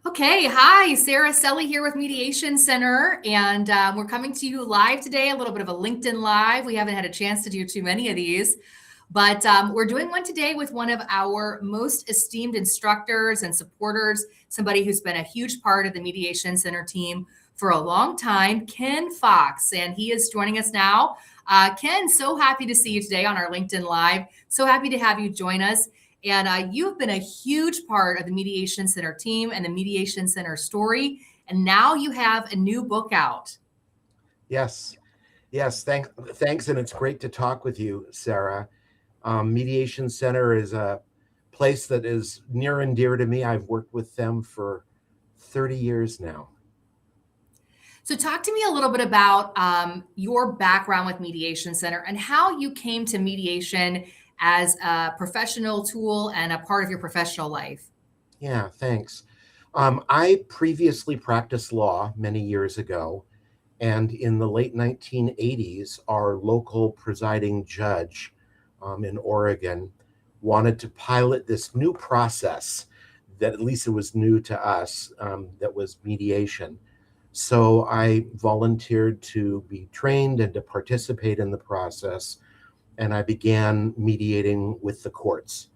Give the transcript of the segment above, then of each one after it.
Okay, hi, Sarah Selly here with Mediation Center, and we're coming to you live today, a little bit of a LinkedIn Live. We haven't had a chance to do too many of these, but we're doing one today with one of our most esteemed instructors and supporters, somebody who's been a huge part of the Mediation Center team for a long time, Ken Fox, and he is joining us now. Ken, so happy to see you today on our LinkedIn Live. So happy to have you join us. And you've been a huge part of the Mediation Center team and the Mediation Center story. And now you have a new book out. Yes, yes. Thanks, and it's great to talk with you, Sarah. Mediation Center is a place that is near and dear to me. I've worked with them for 30 years now. So, talk to me a little bit about your background with Mediation Center and how you came to mediation as a professional tool and a part of your professional life. Yeah, thanks. I previously practiced law many years ago, and in the late 1980s, our local presiding judge in Oregon wanted to pilot this new process that at least it was new to us, that was mediation. So I volunteered to be trained and to participate in the process, and I began mediating with the courts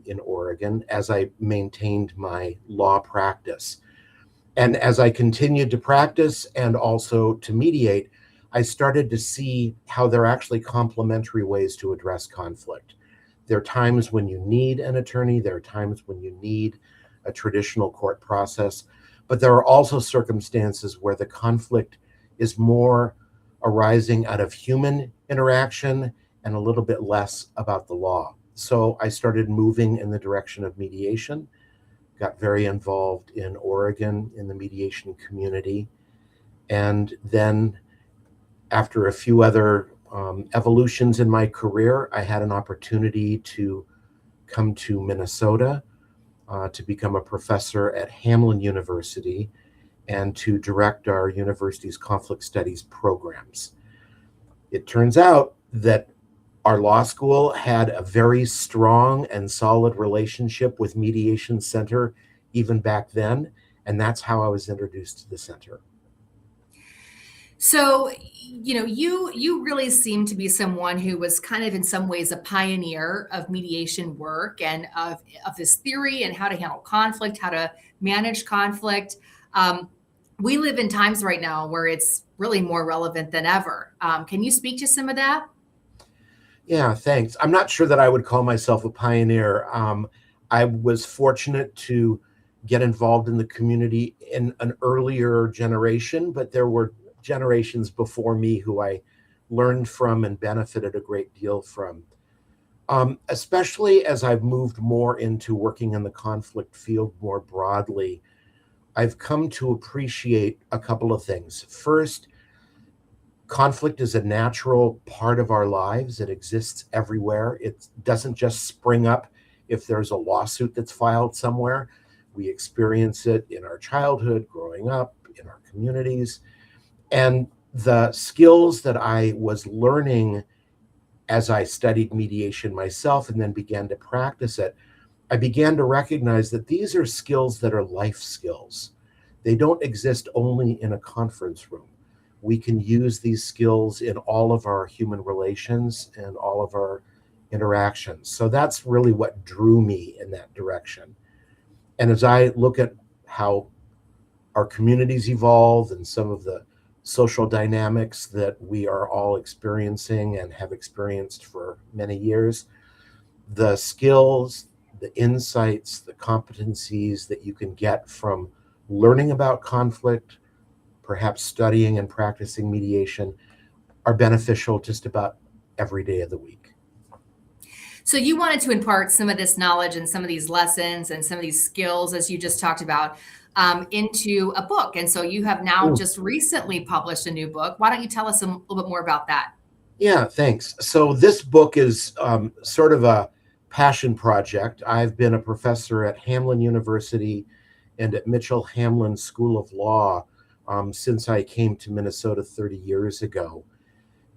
in Oregon as I maintained my law practice. And as I continued to practice and also to mediate, I started to see how there are actually complementary ways to address conflict. There are times when you need an attorney, there are times when you need a traditional court process, but there are also circumstances where the conflict is more arising out of human interaction and a little bit less about the law. So I started moving in the direction of mediation, got very involved in Oregon in the mediation community. And then after a few other evolutions in my career, I had an opportunity to come to Minnesota to become a professor at Hamline University and to direct our university's conflict studies programs. It turns out that our law school had a very strong and solid relationship with Mediation Center even back then, and that's how I was introduced to the center. So, you really seem to be someone who was kind of in some ways a pioneer of mediation work and of this theory and how to handle conflict, how to manage conflict. We live in times right now where it's really more relevant than ever. Can you speak to some of that? Yeah, thanks. I'm not sure that I would call myself a pioneer. I was fortunate to get involved in the community in an earlier generation, but there were generations before me who I learned from and benefited a great deal from. Especially as I've moved more into working in the conflict field more broadly, I've come to appreciate a couple of things. First, conflict is a natural part of our lives. It exists everywhere. It doesn't just spring up if there's a lawsuit that's filed somewhere. We experience it in our childhood, growing up, in our communities. And the skills that I was learning as I studied mediation myself and then began to practice it, I began to recognize that these are skills that are life skills. They don't exist only in a conference room. We can use these skills in all of our human relations and all of our interactions. So that's really what drew me in that direction. And as I look at how our communities evolve and some of the social dynamics that we are all experiencing and have experienced for many years, the skills, the insights, the competencies that you can get from learning about conflict, perhaps studying and practicing mediation, are beneficial just about every day of the week. So you wanted to impart some of this knowledge and some of these lessons and some of these skills, as you just talked about, into a book. And so you have now just recently published a new book. Why don't you tell us a little bit more about that? Yeah, thanks. So this book is sort of a passion project. I've been a professor at Hamline University and at Mitchell Hamline School of Law since I came to Minnesota 30 years ago.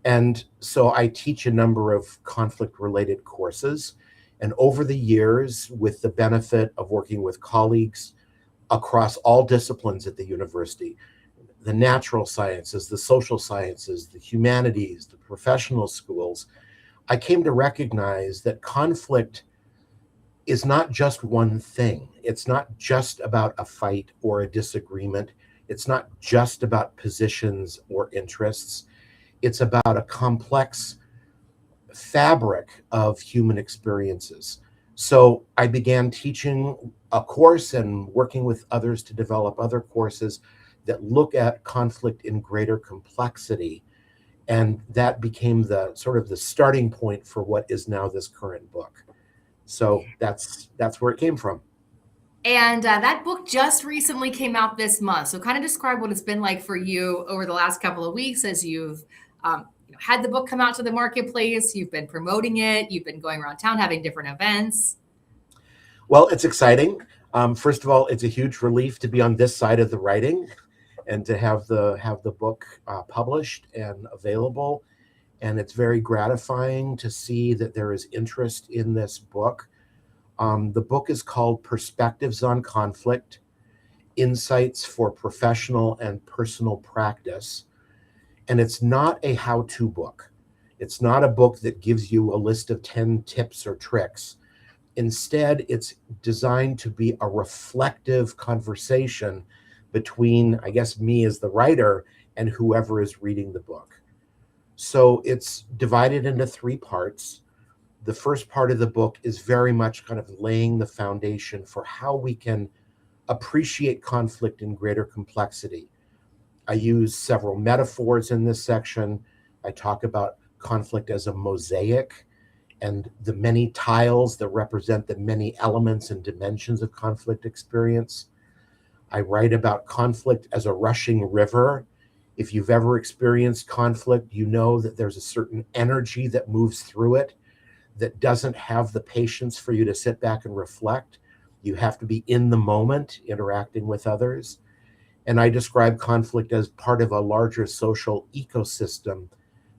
And so I teach a number of conflict-related courses. And over the years, with the benefit of working with colleagues across all disciplines at the university, the natural sciences, the social sciences, the humanities, the professional schools, I came to recognize that conflict is not just one thing. It's not just about a fight or a disagreement. It's not just about positions or interests. It's about a complex fabric of human experiences. So I began teaching a course and working with others to develop other courses that look at conflict in greater complexity. And that became the sort of the starting point for what is now this current book. So that's where it came from. And that book just recently came out this month. So kind of describe what it's been like for you over the last couple of weeks as you've had the book come out to the marketplace, you've been promoting it, you've been going around town having different events. Well, it's exciting. First of all, it's a huge relief to be on this side of the writing and to have the book published and available. And it's very gratifying to see that there is interest in this book. The book is called Perspectives on Conflict, Insights for Professional and Personal Practice. And it's not a how-to book. It's not a book that gives you a list of 10 tips or tricks. Instead, it's designed to be a reflective conversation between, I guess, me as the writer and whoever is reading the book. So it's divided into 3 parts. The first part of the book is very much kind of laying the foundation for how we can appreciate conflict in greater complexity. I use several metaphors in this section. I talk about conflict as a mosaic and the many tiles that represent the many elements and dimensions of conflict experience. I write about conflict as a rushing river. If you've ever experienced conflict, you know that there's a certain energy that moves through it that doesn't have the patience for you to sit back and reflect. You have to be in the moment, interacting with others. And I describe conflict as part of a larger social ecosystem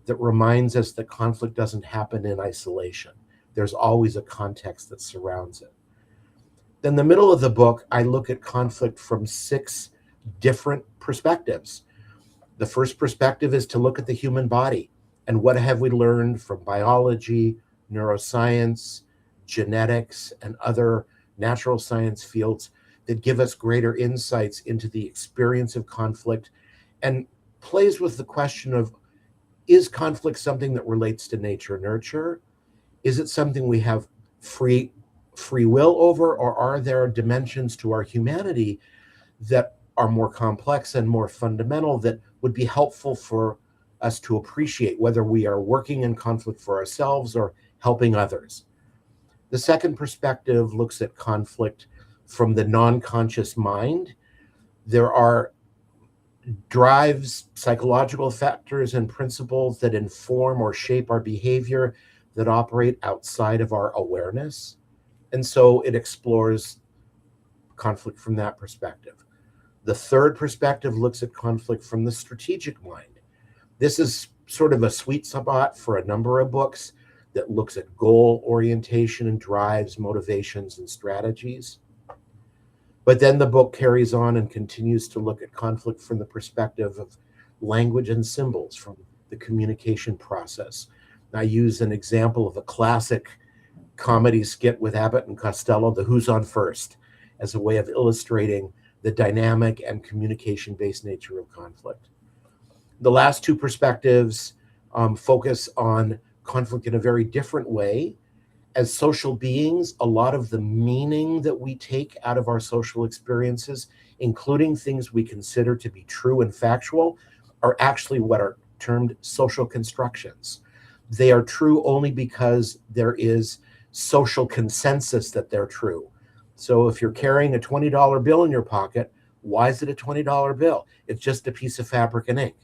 that reminds us that conflict doesn't happen in isolation. There's always a context that surrounds it. In the middle of the book, I look at conflict from 6 different perspectives. The first perspective is to look at the human body and what have we learned from biology, neuroscience, genetics, and other natural science fields that give us greater insights into the experience of conflict and plays with the question of, is conflict something that relates to nature nurture? Is it something we have free will over, or are there dimensions to our humanity that are more complex and more fundamental that would be helpful for us to appreciate, whether we are working in conflict for ourselves or helping others? The second perspective looks at conflict from the non-conscious mind. There are drives, psychological factors, and principles that inform or shape our behavior that operate outside of our awareness. And so it explores conflict from that perspective. The third perspective looks at conflict from the strategic mind. This is sort of a sweet spot for a number of books that looks at goal orientation and drives, motivations, and strategies. But then the book carries on and continues to look at conflict from the perspective of language and symbols, from the communication process. I use an example of a classic comedy skit with Abbott and Costello, the Who's on First, as a way of illustrating the dynamic and communication-based nature of conflict. The last 2 perspectives focus on conflict in a very different way. As social beings, a lot of the meaning that we take out of our social experiences, including things we consider to be true and factual, are actually what are termed social constructions. They are true only because there is social consensus that they're true. So if you're carrying a $20 bill in your pocket, why is it a $20 bill? It's just a piece of fabric and ink.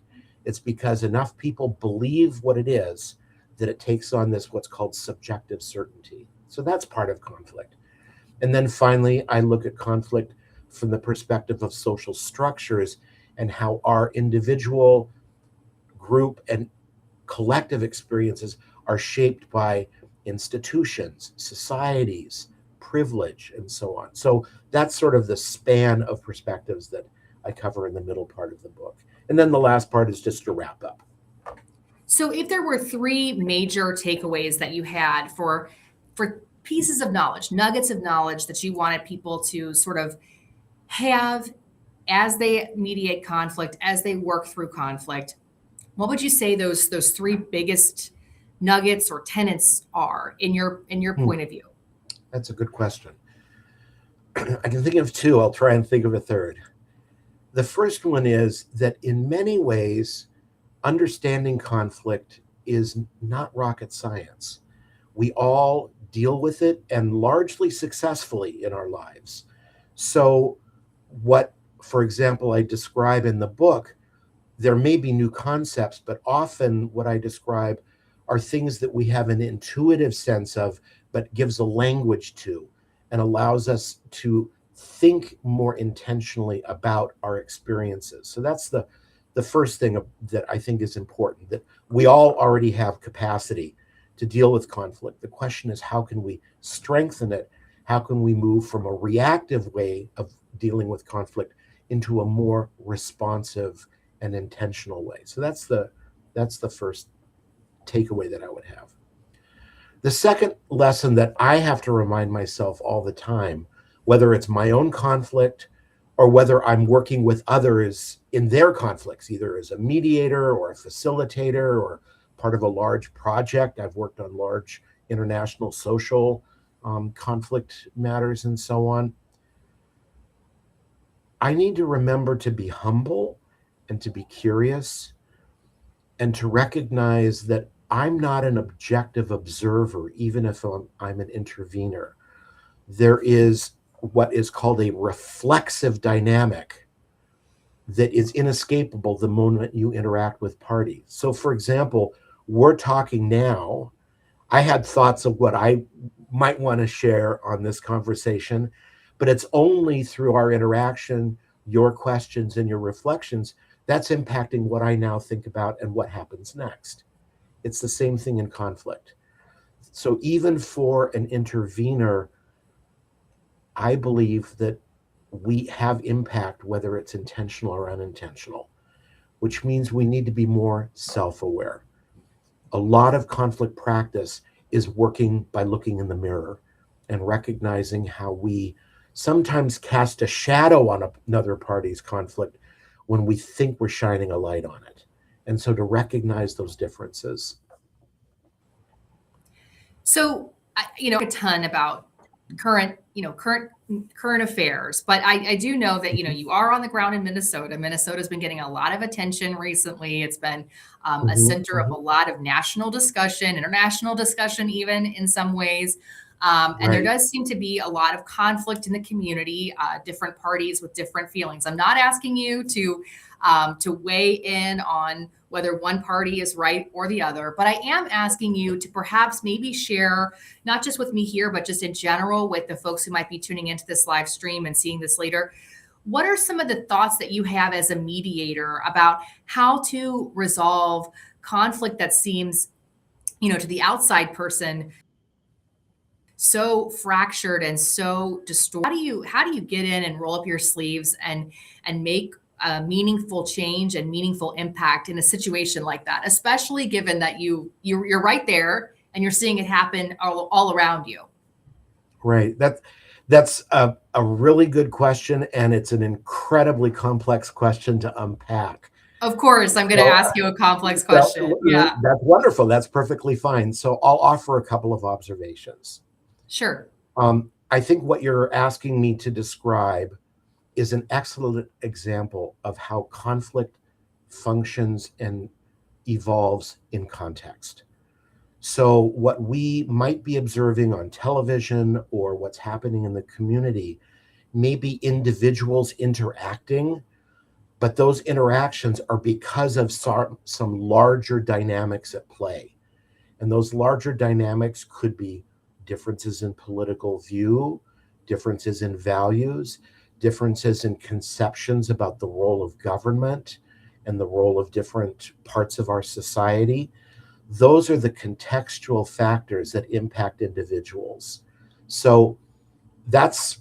It's because enough people believe what it is that it takes on this what's called subjective certainty. So that's part of conflict. And then finally, I look at conflict from the perspective of social structures and how our individual, group, and collective experiences are shaped by institutions, societies, privilege, and so on. So that's sort of the span of perspectives that I cover in the middle part of the book. And then the last part is just to wrap up. So if there were three major takeaways that you had for pieces of knowledge, nuggets of knowledge that you wanted people to sort of have as they mediate conflict, as they work through conflict, what would you say those three biggest nuggets or tenets are in your point of view? That's a good question. I can think of two. I'll try and think of a third. The first one is that in many ways, understanding conflict is not rocket science. We all deal with it, and largely successfully in our lives. So what, for example, I describe in the book, there may be new concepts, but often what I describe are things that we have an intuitive sense of, but gives a language to, and allows us to think more intentionally about our experiences. So that's the first thing that I think is important, that we all already have capacity to deal with conflict. The question is, how can we strengthen it? How can we move from a reactive way of dealing with conflict into a more responsive and intentional way? So that's the first takeaway that I would have. The second lesson that I have to remind myself all the time, whether it's my own conflict or whether I'm working with others in their conflicts, either as a mediator or a facilitator or part of a large project. I've worked on large international social conflict matters and so on. I need to remember to be humble and to be curious and to recognize that I'm not an objective observer, even if I'm an intervener. There is what is called a reflexive dynamic that is inescapable the moment you interact with parties. So, for example, we're talking now. I had thoughts of what I might want to share on this conversation, but it's only through our interaction, your questions and your reflections, that's impacting what I now think about and what happens next. It's the same thing in conflict. So even for an intervener, I believe that we have impact, whether it's intentional or unintentional, which means we need to be more self-aware. A lot of conflict practice is working by looking in the mirror and recognizing how we sometimes cast a shadow on another party's conflict when we think we're shining a light on it. And so to recognize those differences. So, a ton about current affairs, but I do know that, you are on the ground in Minnesota. Minnesota's been getting a lot of attention recently. It's been a center of a lot of national discussion, international discussion, even in some ways. And there does seem to be a lot of conflict in the community, different parties with different feelings. I'm not asking you to weigh in on whether one party is right or the other, but I am asking you to perhaps maybe share, not just with me here, but just in general with the folks who might be tuning into this live stream and seeing this later. What are some of the thoughts that you have as a mediator about how to resolve conflict that seems, to the outside person, so fractured and so distorted? How do you get in and roll up your sleeves and make a meaningful change and meaningful impact in a situation like that, especially given that you're right there and you're seeing it happen all around you? Right. That's a really good question, and it's an incredibly complex question to unpack. Of course, I'm going to ask you a complex question. Yeah. That's wonderful. That's perfectly fine. So I'll offer a couple of observations. Sure. I think what you're asking me to describe is an excellent example of how conflict functions and evolves in context. So what we might be observing on television or what's happening in the community may be individuals interacting, but those interactions are because of some larger dynamics at play. And those larger dynamics could be differences in political view, differences in values, differences in conceptions about the role of government and the role of different parts of our society. Those are the contextual factors that impact individuals. So That's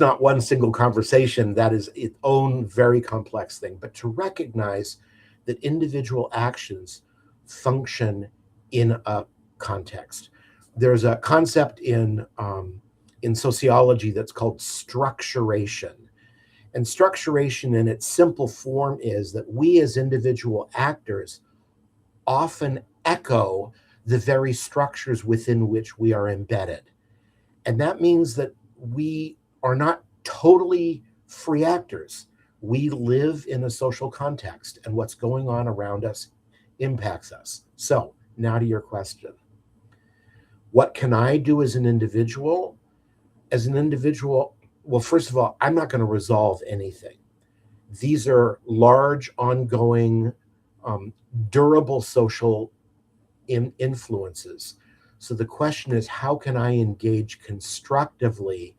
not one single conversation. That is its own very complex thing. But to recognize that individual actions function in a context. There's a concept in sociology that's called structuration. And structuration in its simple form is that we as individual actors often echo the very structures within which we are embedded. And that means that we are not totally free actors. We live in a social context, and what's going on around us impacts us. So now to your question. What can I do as an individual? As an individual, well, first of all, I'm not going to resolve anything. These are large, ongoing, durable social influences. So the question is, how can I engage constructively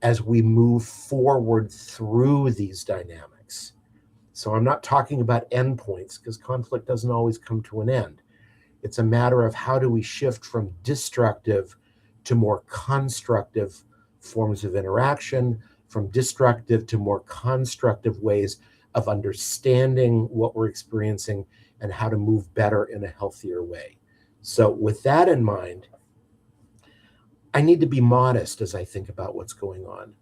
as we move forward through these dynamics? So I'm not talking about endpoints, because conflict doesn't always come to an end. It's a matter of how do we shift from destructive to more constructive forms of interaction, from destructive to more constructive ways of understanding what we're experiencing and how to move better in a healthier way. So with that in mind, I need to be modest as I think about what's going on.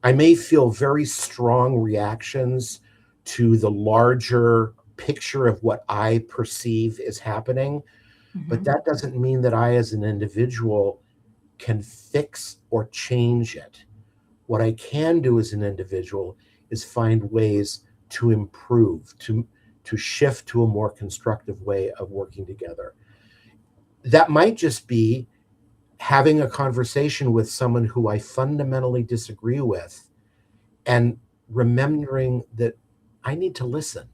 I may feel very strong reactions to the larger picture of what I perceive is happening, but that doesn't mean that I as an individual can fix or change it. What I can do as an individual is find ways to improve, to shift to a more constructive way of working together. That might just be having a conversation with someone who I fundamentally disagree with and remembering that I need to listen.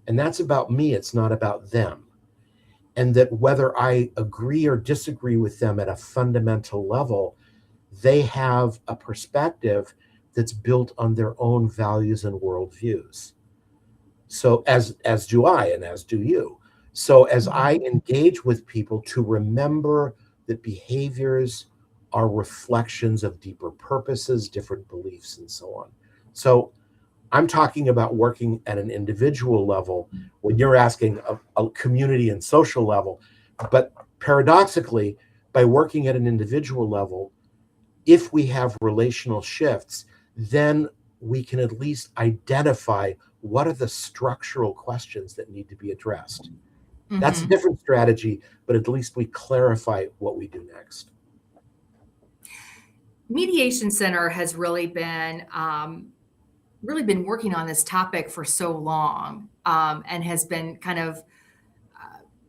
And that's about me, it's not about them. And that whether I agree or disagree with them at a fundamental level, they have a perspective that's built on their own values and worldviews. So as do I, and as do you. So as I engage with people, to remember that behaviors are reflections of deeper purposes, different beliefs, and so on. So I'm talking about working at an individual level when you're asking a community and social level. But paradoxically, by working at an individual level, if we have relational shifts, then we can at least identify what are the structural questions that need to be addressed. That's a different strategy, but at least we clarify what we do next. Mediation Center has really been working on this topic for so long, and has been kind of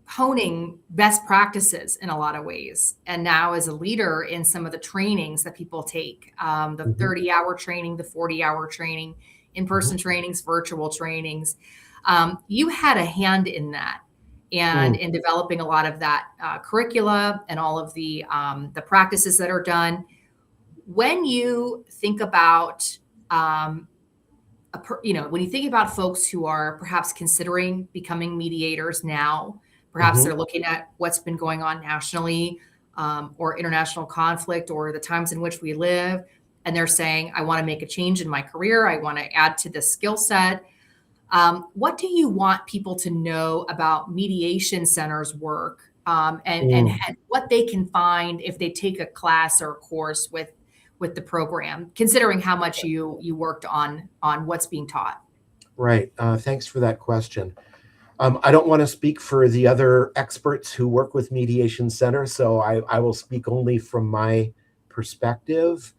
honing best practices in a lot of ways. And now as a leader in some of the trainings that people take, the 30-hour training, the 40-hour training, in-person trainings, virtual trainings, you had a hand in that. And in developing a lot of that curricula and all of the practices that are done. When you think about, when you think about folks who are perhaps considering becoming mediators now, perhaps they're looking at what's been going on nationally, or international conflict, or the times in which we live, and they're saying, I want to make a change in my career, I want to add to this skill set. What do you want people to know about Mediation Center's work, and what they can find if they take a class or a course with the program, considering how much you worked on what's being taught? Right. Thanks for that question. I don't want to speak for the other experts who work with Mediation Center, so I will speak only from my perspective.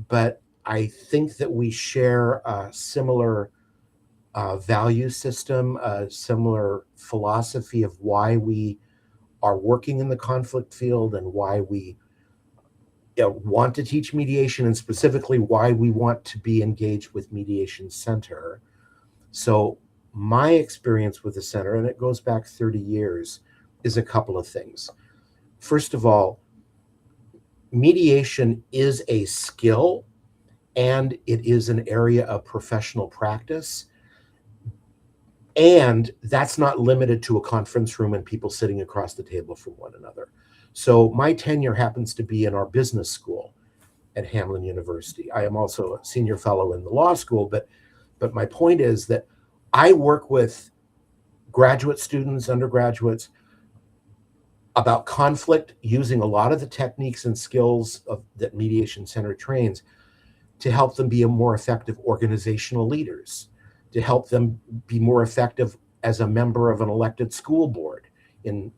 But I think that we share a similar value system, a similar philosophy of why we are working in the conflict field and why we want to teach mediation, and specifically why we want to be engaged with Mediation Center. So my experience with the center, and it goes back 30 years, is a couple of things. First of all, mediation is a skill and it is an area of professional practice. And that's not limited to a conference room and people sitting across the table from one another. So my tenure happens to be in our business school at Hamline University. I am also a senior fellow in the law school, but my point is that I work with graduate students, undergraduates, about conflict using a lot of the techniques and skills that Mediation Center trains to help them be a more effective organizational leaders, to help them be more effective as a member of an elected school board in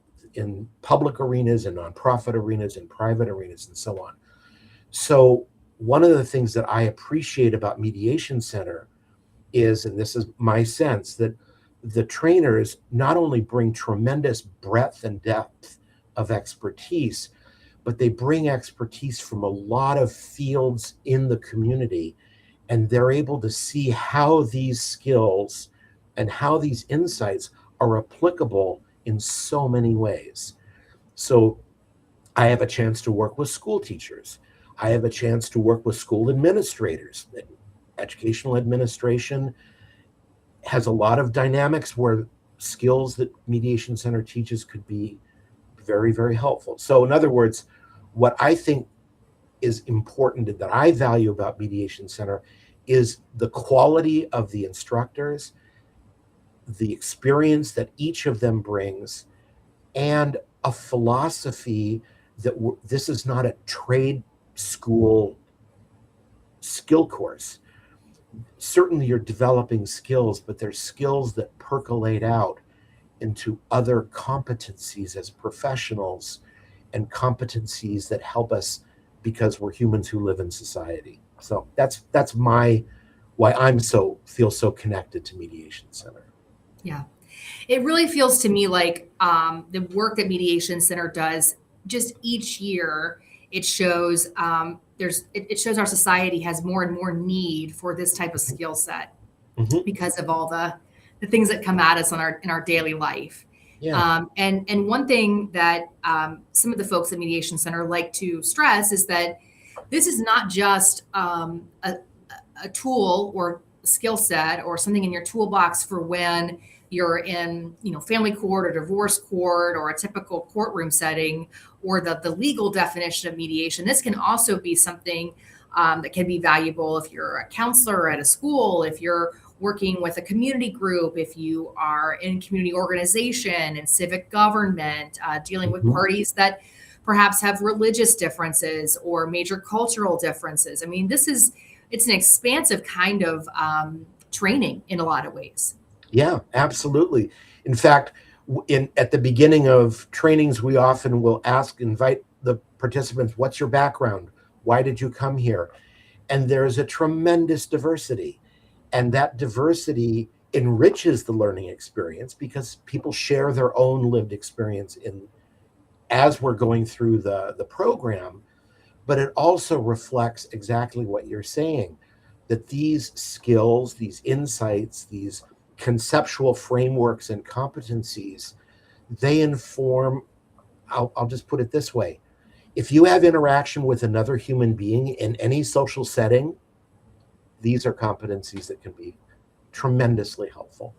public arenas and nonprofit arenas and private arenas and so on. So one of the things that I appreciate about Mediation Center is, and this is my sense, that the trainers not only bring tremendous breadth and depth of expertise, but they bring expertise from a lot of fields in the community, and they're able to see how these skills and how these insights are applicable in so many ways. So I have a chance to work with school teachers. I have a chance to work with school administrators. Educational administration has a lot of dynamics where skills that Mediation Center teaches could be very, very helpful. So in other words, what I think is important that I value about Mediation Center is the quality of the instructors, the experience that each of them brings, and a philosophy that this is not a trade school skill course. Certainly you're developing skills, but there's skills that percolate out into other competencies as professionals and competencies that help us because we're humans who live in society. So that's why I'm feel so connected to Mediation Center. Yeah. It really feels to me like the work that Mediation Center does just each year, it shows it shows our society has more and more need for this type of skill set because of all the things that come at us in our daily life. Yeah. And one thing that some of the folks at Mediation Center like to stress is that this is not just a tool or skill set or something in your toolbox for when you're in, family court or divorce court or a typical courtroom setting or the legal definition of mediation. This can also be something that can be valuable if you're a counselor at a school, if you're working with a community group, if you are in community organization and civic government, dealing with parties that perhaps have religious differences or major cultural differences. I mean, it's an expansive kind of training in a lot of ways. Yeah, absolutely. In fact, at the beginning of trainings, we often will invite the participants, what's your background? Why did you come here? And there's a tremendous diversity. And that diversity enriches the learning experience because people share their own lived experience as we're going through the program. But it also reflects exactly what you're saying, that these skills, these insights, these conceptual frameworks and competencies, they inform, I'll just put it this way. If you have interaction with another human being in any social setting, these are competencies that can be tremendously helpful.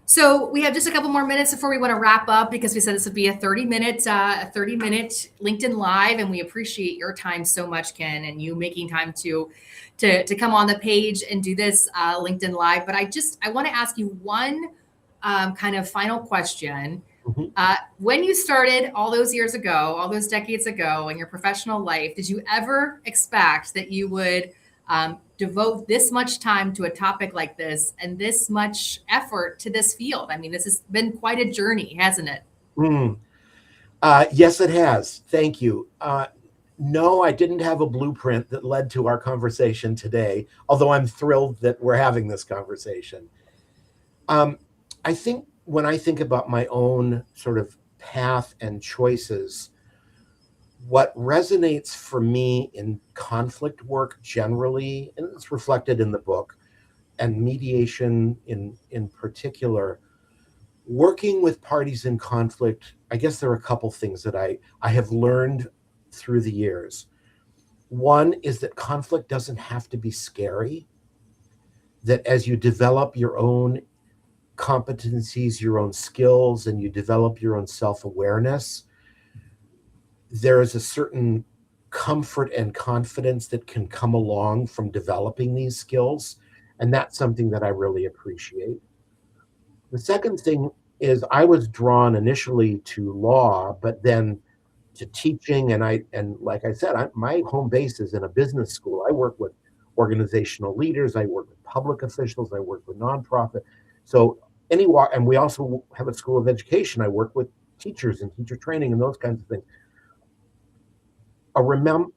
So we have just a couple more minutes before we want to wrap up because we said this would be a 30-minute LinkedIn Live, and we appreciate your time so much, Ken, and you making time to come on the page and do this LinkedIn Live. But I want to ask you one kind of final question. When you started all those years ago, all those decades ago in your professional life, did you ever expect that you would devote this much time to a topic like this and this much effort to this field? I mean, this has been quite a journey, hasn't it? Yes, it has. Thank you. No, I didn't have a blueprint that led to our conversation today, although I'm thrilled that we're having this conversation. I think when I think about my own sort of path and choices, what resonates for me in conflict work generally, and it's reflected in the book, and mediation in particular, working with parties in conflict, I guess there are a couple things that I have learned through the years. One is that conflict doesn't have to be scary, that as you develop your own competencies, your own skills, and you develop your own self-awareness, there is a certain comfort and confidence that can come along from developing these skills. And that's something that I really appreciate. The second thing is I was drawn initially to law, but then to teaching. And like I said, my home base is in a business school. I work with organizational leaders. I work with public officials. I work with nonprofit. So and we also have a school of education. I work with teachers and teacher training and those kinds of things.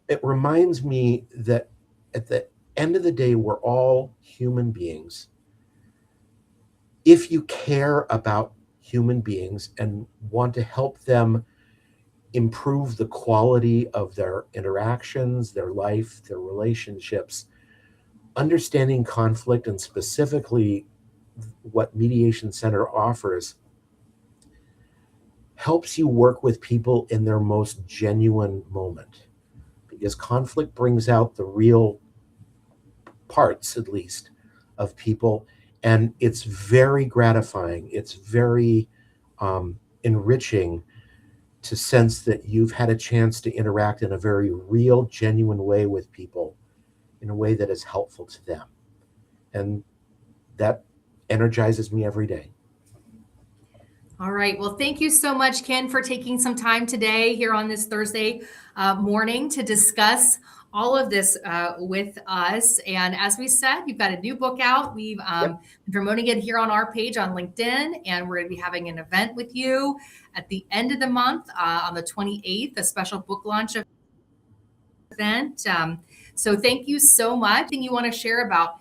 It reminds me that at the end of the day, we're all human beings. If you care about human beings and want to help them improve the quality of their interactions, their life, their relationships, understanding conflict, and specifically what Mediation Center offers, helps you work with people in their most genuine moment. Because conflict brings out the real parts, at least, of people. And it's very gratifying. It's very enriching to sense that you've had a chance to interact in a very real, genuine way with people in a way that is helpful to them. And that energizes me every day. All right. Well, thank you so much, Ken, for taking some time today here on this Thursday morning to discuss all of this with us. And as we said, you've got a new book out. We've been promoting it here on our page on LinkedIn, and we're going to be having an event with you at the end of the month on the 28th, a special book launch event. So thank you so much. Anything you want to share about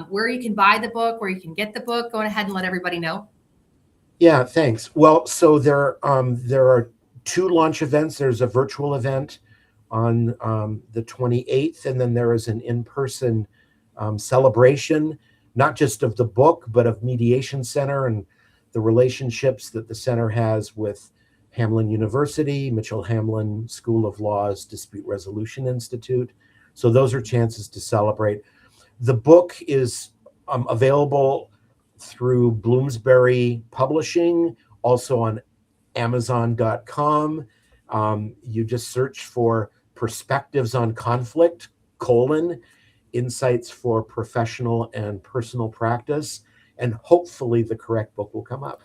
where you can buy the book, where you can get the book? Go ahead and let everybody know. Yeah, thanks. Well, so there are two launch events. There's a virtual event on the 28th, and then there is an in-person celebration, not just of the book, but of Mediation Center and the relationships that the center has with Hamline University, Mitchell Hamline School of Law's Dispute Resolution Institute. So those are chances to celebrate. The book is available through Bloomsbury Publishing, also on Amazon.com. You just search for Perspectives on Conflict, Insights for Professional and Personal Practice, and hopefully the correct book will come up.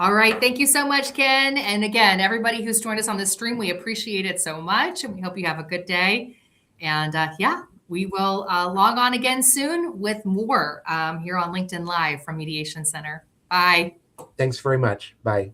All right. Thank you so much, Ken. And again, everybody who's joined us on this stream, we appreciate it so much. And we hope you have a good day. And we will log on again soon with more here on LinkedIn Live from Mediation Center. Bye. Thanks very much. Bye.